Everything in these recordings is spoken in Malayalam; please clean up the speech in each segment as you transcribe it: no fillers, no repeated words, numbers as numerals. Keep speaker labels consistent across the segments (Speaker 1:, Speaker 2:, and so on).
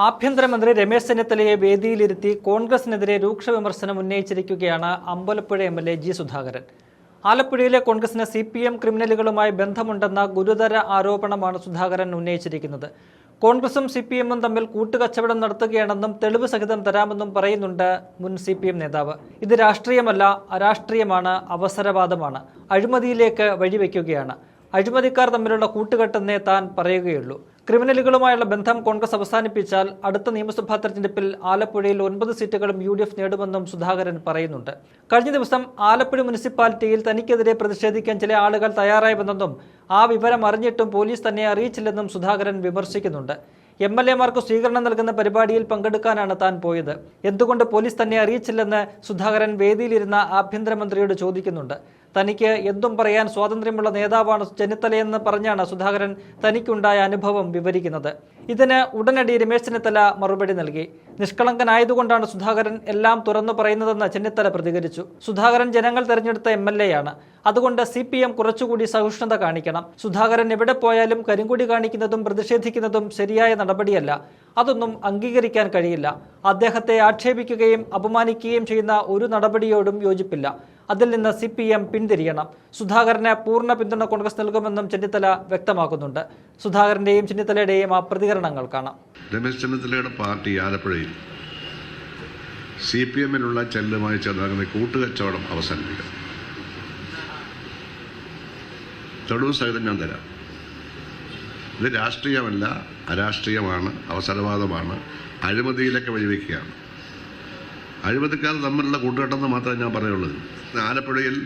Speaker 1: ആഭ്യന്തരമന്ത്രി രമേശ് ചെന്നിത്തലയെ വേദിയിലിരുത്തി കോൺഗ്രസിനെതിരെ രൂക്ഷ വിമർശനം ഉന്നയിച്ചിരിക്കുകയാണ് അമ്പലപ്പുഴ എംഎൽഎ ജി സുധാകരൻ. ആലപ്പുഴയിലെ കോൺഗ്രസിന് CPM ക്രിമിനലുകളുമായി ബന്ധമുണ്ടെന്ന ഗുരുതര ആരോപണമാണ് സുധാകരൻ ഉന്നയിച്ചിരിക്കുന്നത്. കോൺഗ്രസും CPM തമ്മിൽ കൂട്ടുകച്ചവടം നടത്തുകയാണെന്നും തെളിവ് സഹിതം തരാമെന്നും പറയുന്നുണ്ട് മുൻ CPM നേതാവ്. ഇത് രാഷ്ട്രീയമല്ല, അരാഷ്ട്രീയമാണ്, അവസരവാദമാണ്, അഴിമതിയിലേക്ക് വഴിവെക്കുകയാണ്. അഴിമതിക്കാർ തമ്മിലുള്ള കൂട്ടുകെട്ടെന്നേ താൻ പറയുകയുള്ളൂ. ക്രിമിനലുകളുമായുള്ള ബന്ധം കോൺഗ്രസ് അവസാനിപ്പിച്ചാൽ അടുത്ത നിയമസഭാ തെരഞ്ഞെടുപ്പിൽ ആലപ്പുഴയിൽ 9 സീറ്റുകളും UDF നേടുമെന്നും സുധാകരൻ പറയുന്നുണ്ട്. കഴിഞ്ഞ ദിവസം ആലപ്പുഴ മുനിസിപ്പാലിറ്റിയിൽ തനിക്കെതിരെ പ്രതിഷേധിക്കാൻ ചില ആളുകൾ തയ്യാറായി വന്നെന്നും ആ വിവരം അറിഞ്ഞിട്ടും പോലീസ് തന്നെ അറിയിച്ചില്ലെന്നും സുധാകരൻ വിമർശിക്കുന്നുണ്ട്. MLA-മാർക്ക് സ്വീകരണം നൽകുന്ന പരിപാടിയിൽ പങ്കെടുക്കാനാണ് താൻ പോയത്. എന്തുകൊണ്ട് പോലീസ് തന്നെ അറിയിച്ചില്ലെന്ന് സുധാകരൻ വേദിയിലിരുന്ന ആഭ്യന്തരമന്ത്രിയോട് ചോദിക്കുന്നുണ്ട്. തനിക്ക് എന്തും പറയാൻ സ്വാതന്ത്ര്യമുള്ള നേതാവാണ് ചെന്നിത്തലയെന്ന് പറഞ്ഞാണ് സുധാകരൻ തനിക്കുണ്ടായ അനുഭവം വിവരിക്കുന്നത്. ഇതിന് ഉടനടി രമേശ് ചെന്നിത്തല മറുപടി നൽകി. നിഷ്കളങ്കനായതുകൊണ്ടാണ് സുധാകരൻ എല്ലാം തുറന്നു പറയുന്നതെന്ന് ചെന്നിത്തല പ്രതികരിച്ചു. സുധാകരൻ ജനങ്ങൾ തെരഞ്ഞെടുത്ത MLA-യാണ്. അതുകൊണ്ട് CPM കുറച്ചുകൂടി സഹിഷ്ണുത കാണിക്കണം. സുധാകരൻ എവിടെ പോയാലും കരിങ്കൊടി കാണിക്കുന്നതും പ്രതിഷേധിക്കുന്നതും ശരിയായ നടപടിയല്ല. അതൊന്നും അംഗീകരിക്കാൻ കഴിയില്ല. അദ്ദേഹത്തെ ആക്ഷേപിക്കുകയും അപമാനിക്കുകയും ചെയ്യുന്ന ഒരു നടപടിയോടും യോജിപ്പില്ല. അതിൽ നിന്ന് CPM പിന്തിരിയണം. സുധാകരന് പൂർണ്ണ പിന്തുണ കോൺഗ്രസ് നൽകുമെന്നും ചെന്നിത്തല വ്യക്തമാക്കുന്നുണ്ട്. സുധാകരന്റെയും ചെന്നിത്തലയുടെയും ആ പ്രതികരണങ്ങൾ കാണാം.
Speaker 2: രമേശ് ചെന്നിത്തലയുടെ പാർട്ടി ആലപ്പുഴയിൽ CPM-നുള്ള ചെല്ലുമായി ചേർന്ന് കൂട്ടുകച്ചവടം അവസാനിപ്പിക്കണം. തെളിവ് സഹിതം ഞാൻ തരാം. ഇത് രാഷ്ട്രീയമല്ല, അരാഷ്ട്രീയമാണ്, അവസരവാദമാണ്, അഴിമതിയിലൊക്കെ വഴിവെക്കുകയാണ്. അഴിമതിക്കാർ തമ്മിലുള്ള കൂട്ടുകെട്ടെന്ന് മാത്രമേ ഞാൻ പറയുള്ളൂ. ആലപ്പുഴയിൽ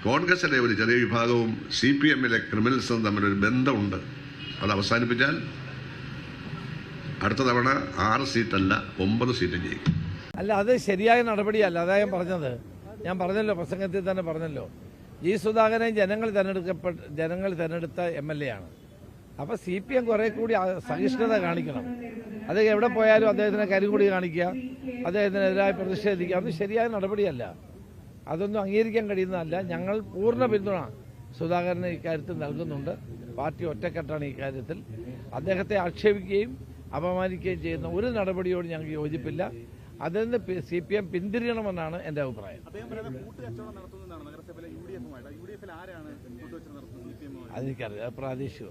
Speaker 2: കോൺഗ്രസിലെ ഒരു ചെറിയ വിഭാഗവും CPM-ലെ ക്രിമിനൽസും തമ്മിലൊരു ബന്ധമുണ്ട്. അത് അവസാനിപ്പിച്ചാൽ അടുത്ത തവണ 6 സീറ്റല്ല 9 സീറ്റ് ജയിക്കും.
Speaker 3: അല്ല, അത് ശരിയായ നടപടിയല്ല. അതാ ഞാൻ പറഞ്ഞത്. ഞാൻ പറഞ്ഞല്ലോ, പ്രസംഗത്തിൽ തന്നെ പറഞ്ഞല്ലോ, ജി സുധാകരൻ ജനങ്ങൾ തിരഞ്ഞെടുത്ത MLA-ആണ്. അപ്പോൾ CPM കുറെ കൂടി സഹിഷ്ണുത കാണിക്കണം. അത് എവിടെ പോയാലും അദ്ദേഹത്തിന് കരിങ്കൊടി കാണിക്കുക, അദ്ദേഹത്തിനെതിരായി പ്രതിഷേധിക്കുക, അത് ശരിയായ നടപടിയല്ല. അതൊന്നും അംഗീകരിക്കാൻ കഴിയുന്നതല്ല. ഞങ്ങൾ പൂർണ്ണ പിന്തുണ സുധാകരന് ഇക്കാര്യത്തിൽ നൽകുന്നുണ്ട്. പാർട്ടി ഒറ്റക്കെട്ടാണ് ഇക്കാര്യത്തിൽ. അദ്ദേഹത്തെ ആക്ഷേപിക്കുകയും അപമാനിക്കുകയും ചെയ്യുന്ന ഒരു നടപടിയോട് ഞങ്ങൾക്ക് യോജിപ്പില്ല. അതിൽ നിന്ന് CPM പിന്തിരിയണമെന്നാണ് എൻ്റെ അഭിപ്രായം. അതെനിക്കറിയാം, പ്രാദേശിക